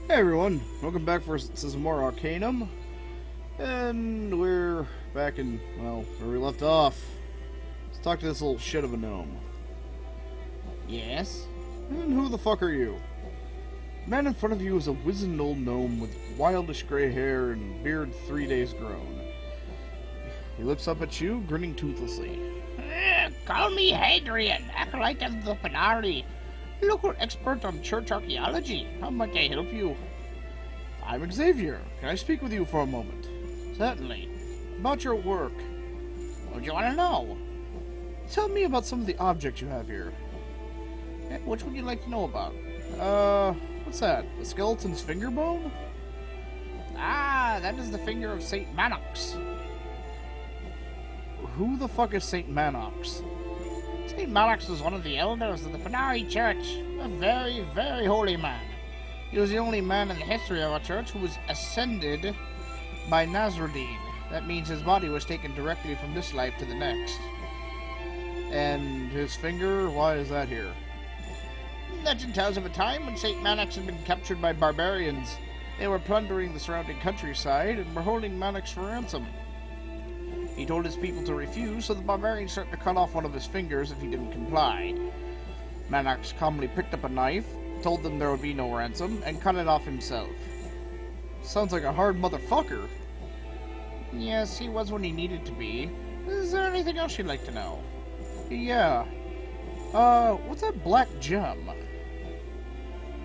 Hey everyone, welcome back for some more Arcanum, and we're back in, well, where we left off. Let's talk to this little shit of a gnome. Yes? And who the fuck are you? The man in front of you is a wizened old gnome with wildish gray hair and beard 3 days grown. He looks up at you, grinning toothlessly. Call me Hadrian, acolyte of the Panari, local expert on church archaeology. How might I help you? I'm Xavier. Can I speak with you for a moment? Certainly. About your work. What do you want to know? Tell me about some of the objects you have here. Which would you like to know about? What's that? A skeleton's finger bone? Ah, that is the finger of Saint Manox. Who the fuck is Saint Manox? Saint Manox was one of the elders of the Panari Church. A very, very holy man. He was the only man in the history of our church who was ascended by Nasruddin. That means his body was taken directly from this life to the next. And his finger, why is that here? Legend tells of a time when Saint Manox had been captured by barbarians. They were plundering the surrounding countryside and were holding Manox for ransom. He told his people to refuse, so the barbarians started to cut off one of his fingers if he didn't comply. Manox calmly picked up a knife, told them there would be no ransom, and cut it off himself. Sounds like a hard motherfucker. Yes, he was when he needed to be. Is there anything else you'd like to know? Yeah. What's that black gem?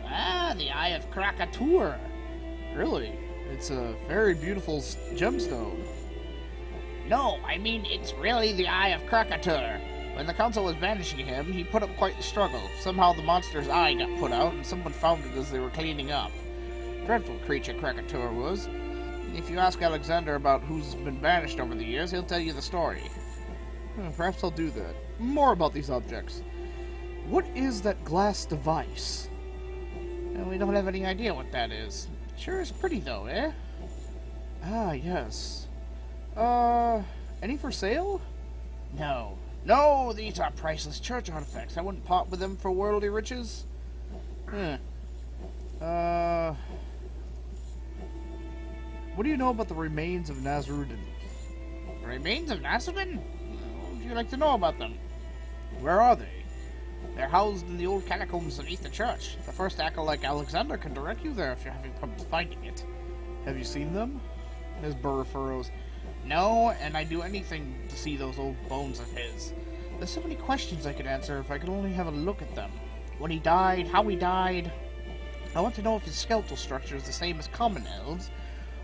Ah, the Eye of Krakatoa. Really? It's a very beautiful gemstone. No, I mean, it's really the Eye of Krakatoa. When the council was banishing him, he put up quite the struggle. Somehow the monster's eye got put out, and someone found it as they were cleaning up. Dreadful creature Krakatoa was. If you ask Alexander about who's been banished over the years, he'll tell you the story. Perhaps I'll do that. More about these objects. What is that glass device? And we don't have any idea what that is. Sure is pretty though, eh? Ah, yes. Any for sale? No. No, these are priceless church artifacts. I wouldn't part with them for worldly riches. What do you know about the remains of Nasruddin? The remains of Nasruddin? What would you like to know about them? Where are they? They're housed in the old catacombs beneath the church. The first acolyte Alexander can direct you there if you're having problems finding it. Have you seen them? His burr furrows. No, and I'd do anything to see those old bones of his. There's so many questions I could answer if I could only have a look at them. When he died, how he died. I want to know if his skeletal structure is the same as common elves,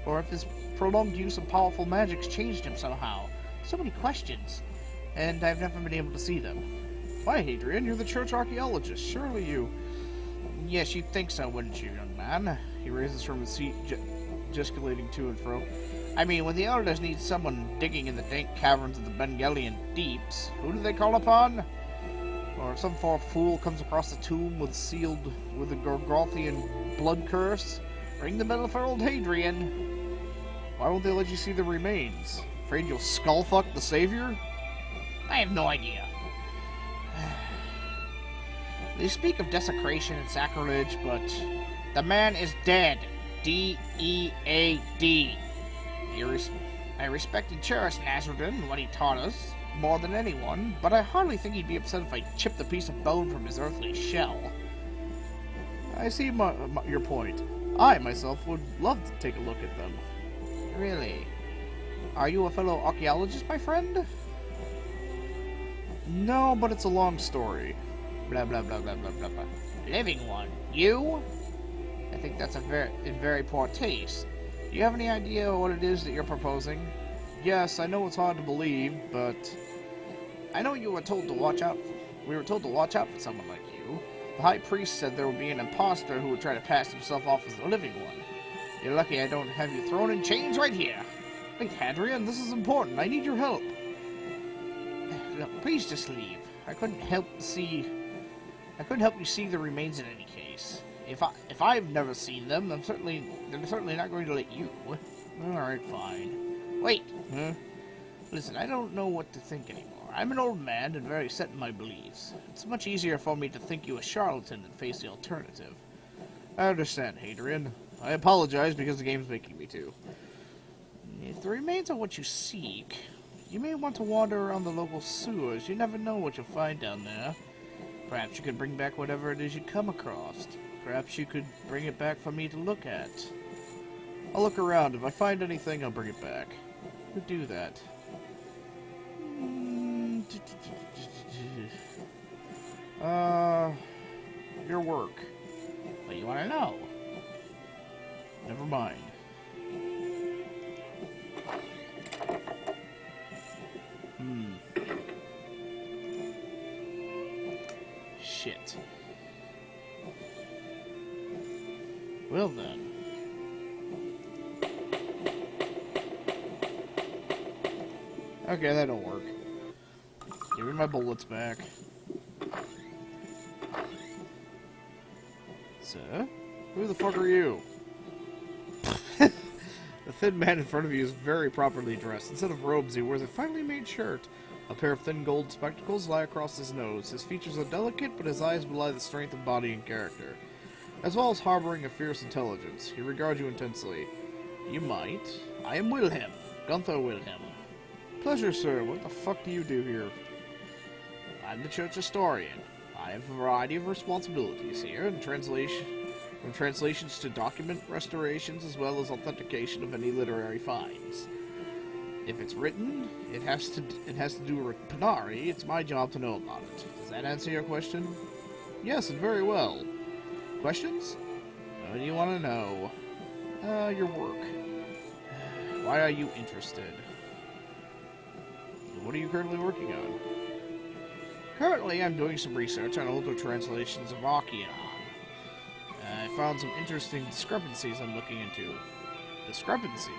or if his prolonged use of powerful magics changed him somehow. So many questions, and I've never been able to see them. Why, Hadrian, you're the church archaeologist. Surely you... Yes, you'd think so, wouldn't you, young man? He raises from his seat, gesticulating to and fro. I mean, when the elders need someone digging in the dank caverns of the Bengalian deeps, who do they call upon? Or if some fool comes across the tomb sealed with a Gorgothian blood curse, ring the bell for old Hadrian. Why won't they let you see the remains? Afraid you'll skullfuck the savior? I have no idea. They speak of desecration and sacrilege, but the man is dead. D-E-A-D. I respect and cherish Nasruddin and what he taught us more than anyone, but I hardly think he'd be upset if I chipped a piece of bone from his earthly shell. I see your point. I, myself, would love to take a look at them. Really? Are you a fellow archaeologist, my friend? No, but it's a long story. Blah, blah, blah, blah, blah, blah, blah. Living one. You? I think that's in very poor taste. Do you have any idea what it is that you're proposing? Yes, I know it's hard to believe, but... I know you were told to watch out. We were told to watch out for someone like you. The high priest said there would be an imposter who would try to pass himself off as the living one. You're lucky I don't have you thrown in chains right here. Wait, Hadrian, this is important. I need your help. Look, please just leave. I couldn't help you see the remains in any case. If I've never seen them, they're certainly not going to let you. All right, fine. Wait. Huh? Listen, I don't know what to think anymore. I'm an old man and very set in my beliefs. It's much easier for me to think you a charlatan than face the alternative. I understand, Hadrian. I apologize because the game's making me to. If the remains are what you seek, you may want to wander around the local sewers. You never know what you'll find down there. Perhaps you could bring back whatever it is you come across. Perhaps you could bring it back for me to look at. I'll look around. If I find anything, I'll bring it back. Who'd do that? Your work. What do you want to know? Never mind. Shit. Well then. Okay, that don't work. Give me my bullets back. Sir? Who the fuck are you? The thin man in front of you is very properly dressed. Instead of robes, he wears a finely made shirt. A pair of thin gold spectacles lie across his nose. His features are delicate, but his eyes belie the strength of body and character, as well as harboring a fierce intelligence. He regards you intensely. You might. I am Wilhelm. Gunther Wilhelm. Pleasure, sir. What the fuck do you do here? I'm the church historian. I have a variety of responsibilities here, and from translations to document restorations, as well as authentication of any literary finds. If it's written, it has to do with Panari. It's my job to know about it. Does that answer your question? Yes, and very well. Questions? What do you want to know? Your work. Why are you interested? What are you currently working on? Currently, I'm doing some research on older translations of Arcanum. I found some interesting discrepancies I'm looking into. Discrepancies?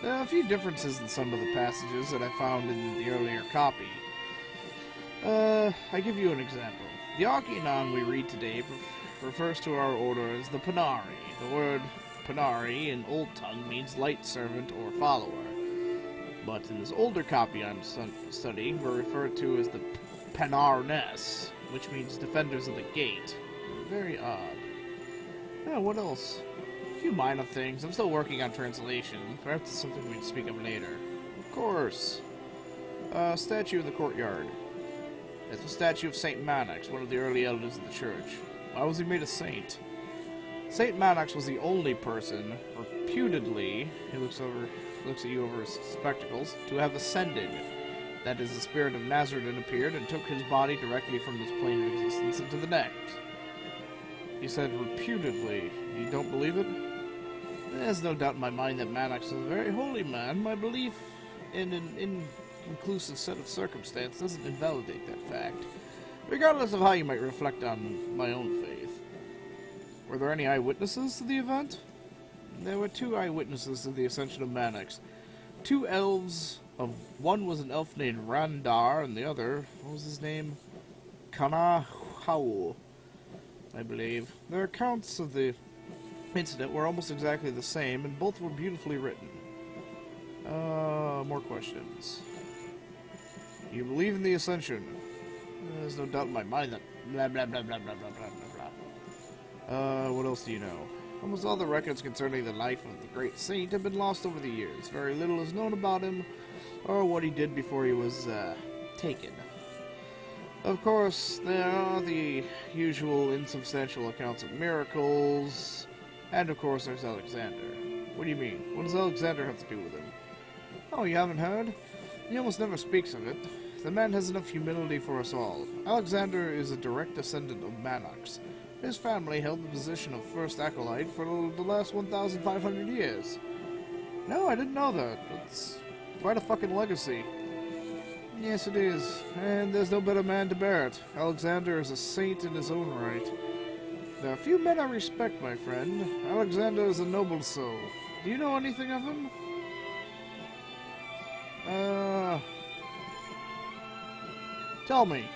There are a few differences in some of the passages that I found in the earlier copy. I give you an example. The Arcanum we read today refers to our order as the Panari. The word Panari in Old Tongue means light servant or follower. But in this older copy I'm studying, we're referred to as the Panarnes, which means defenders of the gate. Very odd. Yeah, what else? A few minor things. I'm still working on translation. Perhaps it's something we'd speak of later. Of course. Statue in the courtyard. It's a statue of Saint Manax, one of the early elders of the church. Why was he made a saint? Saint Manax was the only person, reputedly, he looks at you over his spectacles, to have ascended. That is, the spirit of Nazareth appeared and took his body directly from this plane of existence into the next. He said reputedly. You don't believe it? There's no doubt in my mind that Manax is a very holy man. My belief in an inconclusive set of circumstances doesn't invalidate that fact, regardless of how you might reflect on my own faith. Were there any eyewitnesses to the event? There were 2 eyewitnesses to the ascension of Manax. 2 elves. One was an elf named Randar, and the other, what was his name? Kanahau, I believe. Their accounts of the incident were almost exactly the same, and both were beautifully written. More questions. You believe in the ascension? There's no doubt in my mind that blah blah blah blah blah blah blah blah blah. What else do you know? Almost all the records concerning the life of the great saint have been lost over the years. Very little is known about him, or what he did before he was, taken. Of course, there are the usual insubstantial accounts of miracles, and of course there's Alexander. What do you mean? What does Alexander have to do with him? Oh, you haven't heard? He almost never speaks of it. The man has enough humility for us all. Alexander is a direct descendant of Manax. His family held the position of first acolyte for the last 1,500 years. No, I didn't know that. It's quite a fucking legacy. Yes, it is. And there's no better man to bear it. Alexander is a saint in his own right. There are few men I respect, my friend. Alexander is a noble soul. Do you know anything of him? Tell me.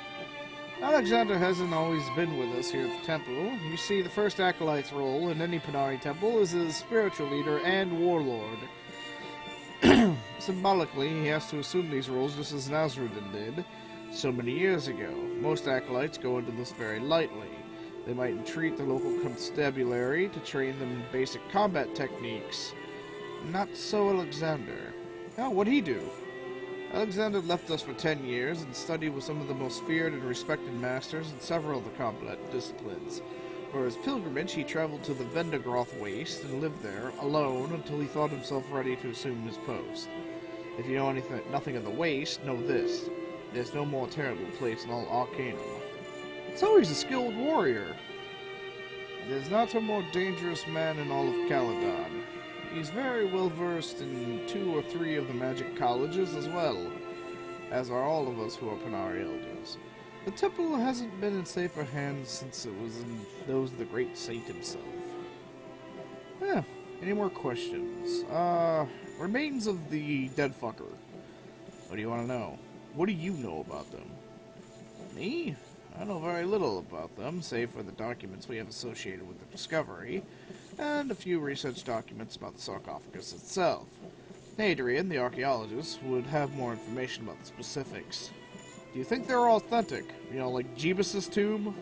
Alexander hasn't always been with us here at the temple. You see, the first acolyte's role in any Panari temple is as spiritual leader and warlord. Symbolically, he has to assume these roles just as Nazruddin did so many years ago. Most acolytes go into this very lightly. They might entreat the local constabulary to train them in basic combat techniques. Not so Alexander. Oh, what'd he do? Alexander left us for 10 years and studied with some of the most feared and respected masters in several of the combat disciplines. For his pilgrimage, he traveled to the Vendagroth Waste and lived there, alone, until he thought himself ready to assume his post. If you know nothing of the Waste, know this. There's no more terrible place in all Arcanum. So he's a skilled warrior. There's not a more dangerous man in all of Caledon. He's very well versed in 2 or 3 of the magic colleges as well, as are all of us who are Panari elders. The temple hasn't been in safer hands since it was in those of the great saint himself. Any more questions? Remains of the dead fucker. What do you want to know? What do you know about them? Me? I know very little about them, save for the documents we have associated with the discovery, and a few research documents about the sarcophagus itself. Adrian, the archaeologist, would have more information about the specifics. Do you think they're authentic? You know, like Jeebus's tomb?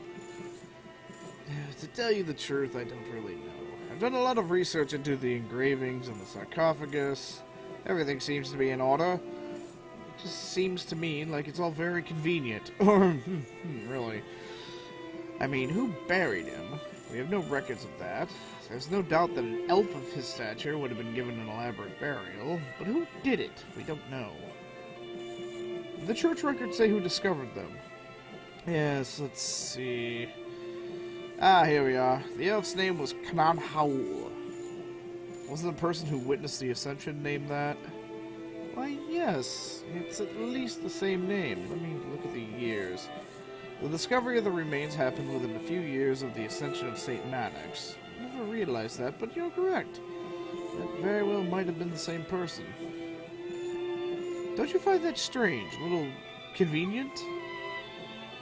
To tell you the truth, I don't really know. I've done a lot of research into the engravings and the sarcophagus. Everything seems to be in order. It just seems to me like it's all very convenient. Really. I mean, who buried him? We have no records of that. There's no doubt that an elf of his stature would have been given an elaborate burial, but who did it? We don't know. The church records say who discovered them. Yes, let's see. Here we are. The elf's name was Knan Haul. Wasn't the person who witnessed the Ascension named that? Why, yes. It's at least the same name. Let me look at the years. The discovery of the remains happened within a few years of the Ascension of St. Maddox. Never realized that, but you're correct. That very well might have been the same person. Don't you find that strange? A little convenient?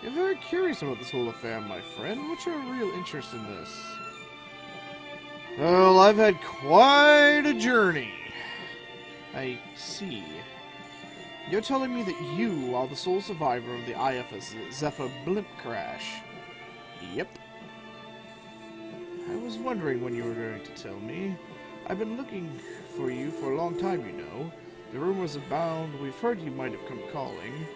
You're very curious about this whole affair, my friend. What's your real interest in this? Well, I've had quite a journey. I see. You're telling me that you are the sole survivor of the IFS Zephyr blimp crash? Yep. I was wondering when you were going to tell me. I've been looking for you for a long time, you know. The rumors abound. We've heard you might have come calling.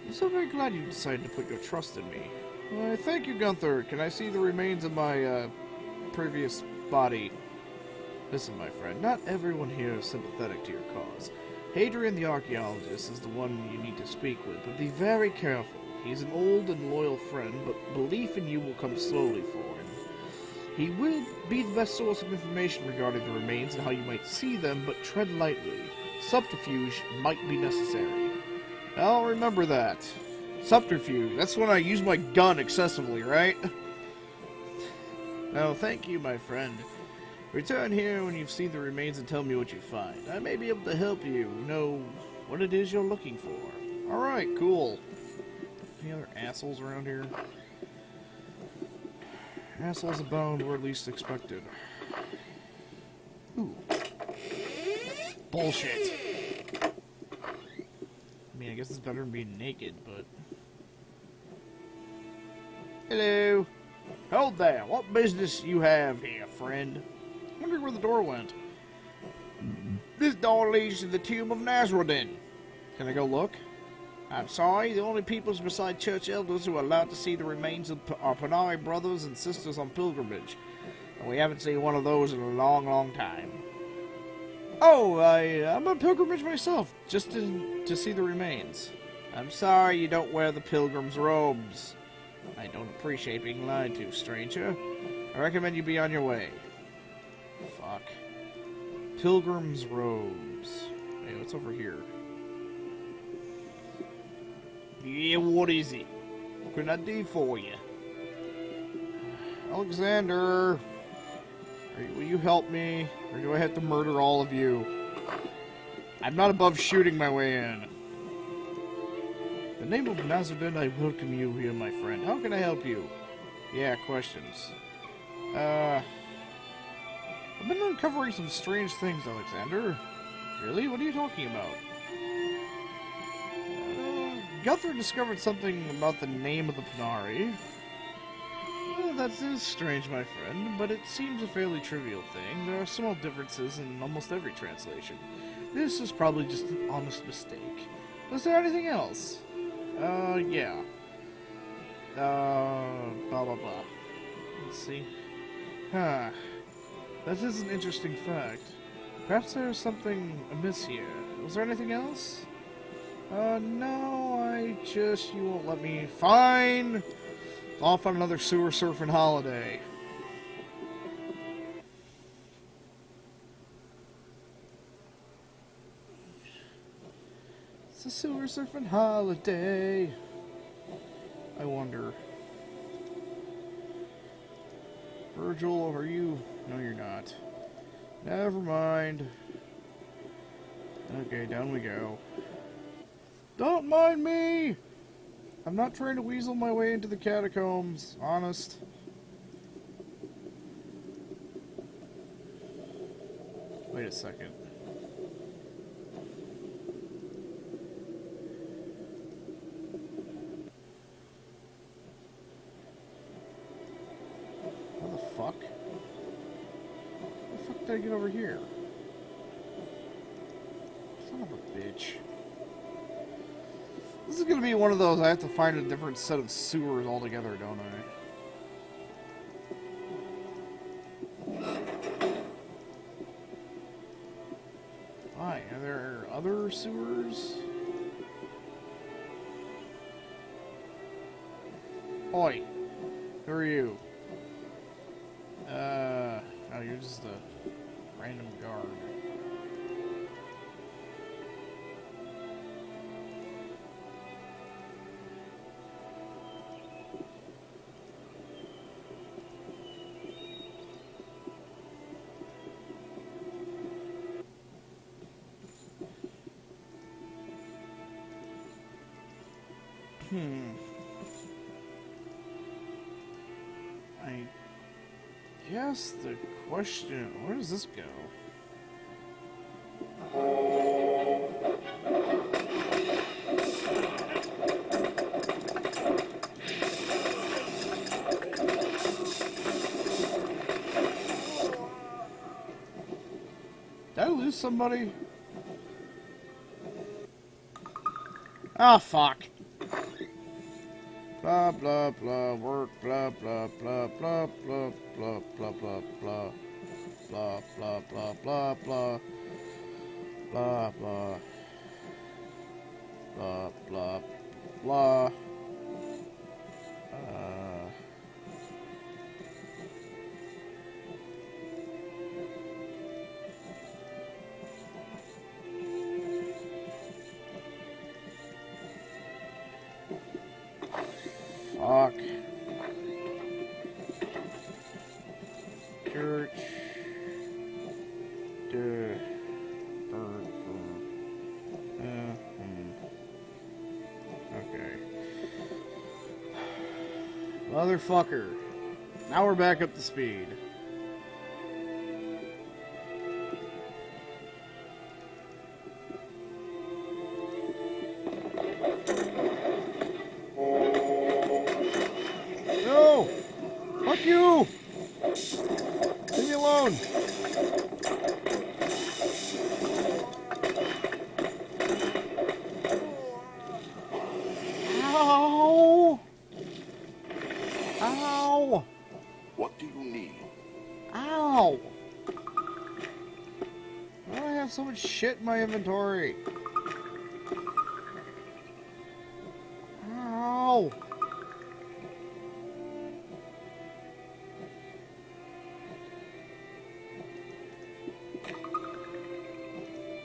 I'm so very glad you decided to put your trust in me. Why, thank you, Gunther. Can I see the remains of my, previous body? Listen, my friend, not everyone here is sympathetic to your cause. Hadrian the archaeologist is the one you need to speak with, but be very careful. He's an old and loyal friend, but belief in you will come slowly for him. He will be the best source of information regarding the remains and how you might see them, but tread lightly. Subterfuge might be necessary. I'll remember that. Subterfuge, that's when I use my gun excessively, right? No, thank you, my friend. Return here when you've seen the remains and tell me what you find. I may be able to help you know what it is you're looking for. Alright, cool. Any other assholes around here? Assholes abound were least expected. Ooh. Bullshit. I mean, I guess it's better than being naked, but... Hello. Hold there. What business you have here, friend? I wonder where the door went. This door leads to the tomb of Nasruddin. Can I go look? I'm sorry, the only peoples beside church elders who are allowed to see the remains of our Panari brothers and sisters on pilgrimage. And we haven't seen one of those in a long, long time. Oh, I'm on pilgrimage myself, just to see the remains. I'm sorry you don't wear the pilgrim's robes. I don't appreciate being lied to, stranger. I recommend you be on your way. Fuck. Pilgrim's robes. Hey, what's over here? Yeah, what is it? What can I do for you? Alexander! Will you help me? Or do I have to murder all of you? I'm not above shooting my way in. In the name of Nasruddin, I welcome you here, my friend. How can I help you? Yeah, questions. I've been uncovering some strange things, Alexander. Really? What are you talking about? Gunther discovered something about the name of the Panari. that is strange, my friend, but it seems a fairly trivial thing. There are small differences in almost every translation. This is probably just an honest mistake. Was there anything else? Yeah. Blah blah blah. Let's see. Huh. That is an interesting fact. Perhaps there's something amiss here. Was there anything else? No, you won't let me. Fine! Off on another sewer surfing holiday. It's a sewer surfing holiday. I wonder. Virgil, are you? No, you're not. Never mind. Okay, down we go. Don't mind me! I'm not trying to weasel my way into the catacombs, honest. Wait a second. How the fuck? How the fuck did I get over here? Son of a bitch. This is gonna be one of those I have to find a different set of sewers altogether, don't I? Why? Are there other sewers? Oi! Who are you? Oh, you're just a random guard. I guess the question, where does this go? Did I lose somebody? Ah, fuck. Blah blah blah work blah blah blah blah blah blah blah blah blah blah blah blah blah blah blah blah blah blah. Fuck. Church. Okay. Motherfucker. Now we're back up to speed. No! Fuck you! Leave me alone! Ow! Ow! What do you need? Ow! Why do I have so much shit in my inventory? Ow!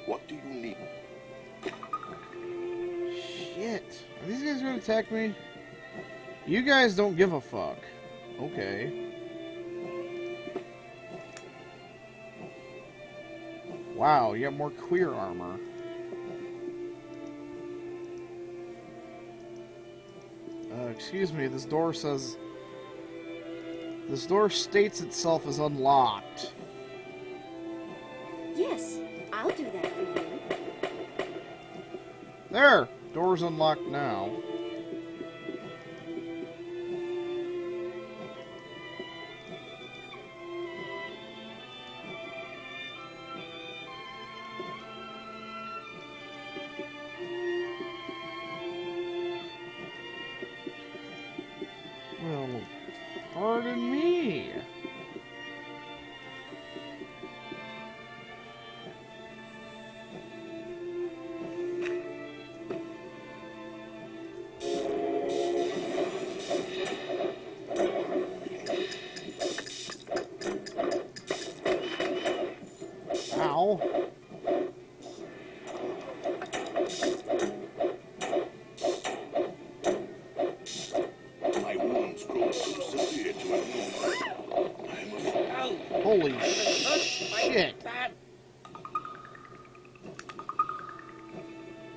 What do you need? Shit. Are these guys gonna attack me? You guys don't give a fuck. Okay. Wow, you have more queer armor. Excuse me, this door says... This door states itself as unlocked. Yes, I'll do that for you. There! Door's unlocked now. than me. Ow. My wounds grow too severe to ignore. I must out. Holy shit.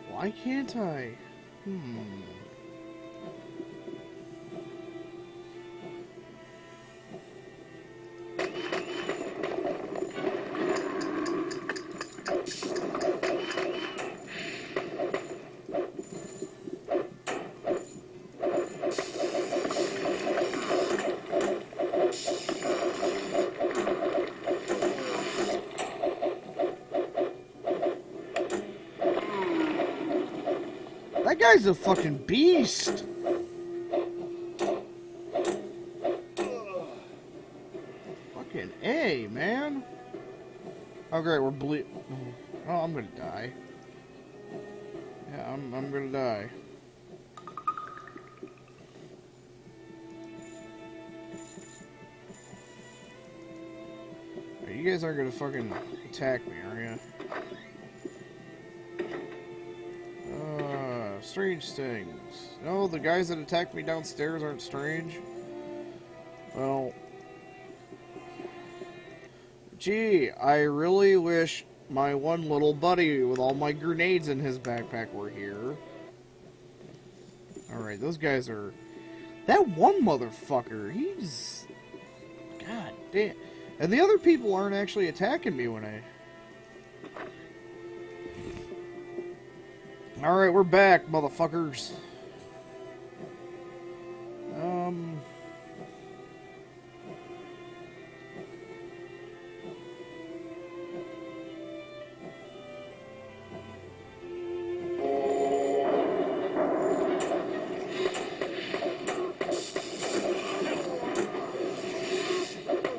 Why can't I? That guy's a fucking beast. Fucking A, man. Oh great, we're oh, I'm gonna die. Yeah, I'm gonna die. You guys aren't gonna fucking attack me, are you? Strange things. No, the guys that attacked me downstairs aren't strange. Well, gee, I really wish my one little buddy with all my grenades in his backpack were here. Alright, those guys are... That one motherfucker, he's... God damn. And the other people aren't actually attacking me when I... Alright, we're back, motherfuckers.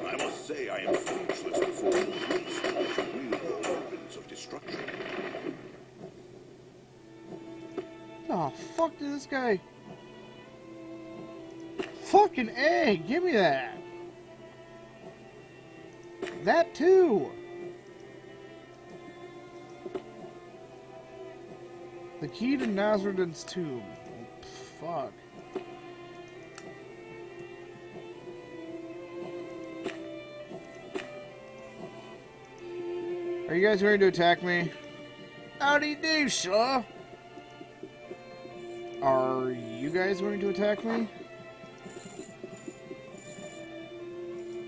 I must say I am speechless before the beast which wield the weapons of destruction. Oh, fuck did this guy... Fucking A! Give me that! That too! The key to Nazarudin's tomb. Fuck. Are you guys ready to attack me? Howdy do, sir! Are you guys going to attack me?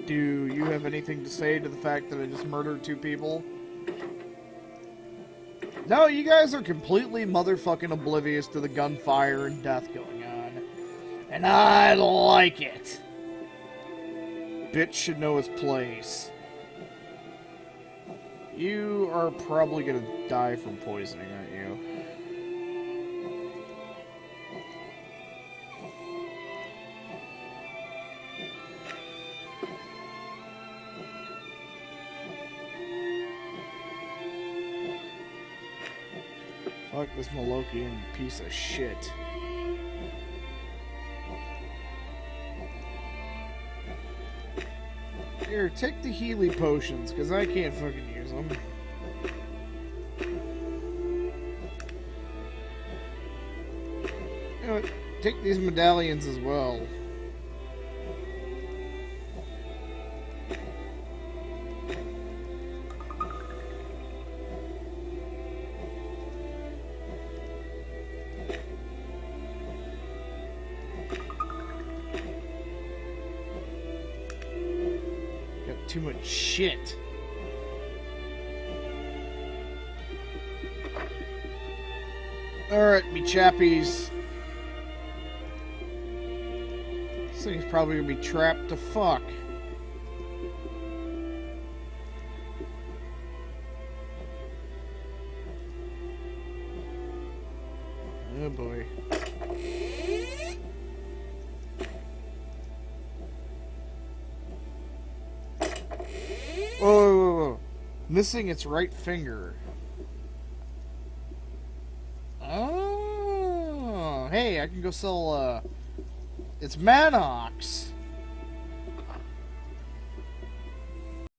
Do you have anything to say to the fact that I just murdered 2 people? No, you guys are completely motherfucking oblivious to the gunfire and death going on. And I like it. Bitch should know his place. You are probably gonna die from poisoning, aren't you? Fuck this Malokian piece of shit. Here, take the Healy potions, because I can't fucking use them. You know what? Take these medallions as well. Too much shit. Alright, me chappies. This thing's probably gonna be trapped to fuck. Oh boy. Oh, missing its right finger. Oh, hey, I can go sell, it's Manox.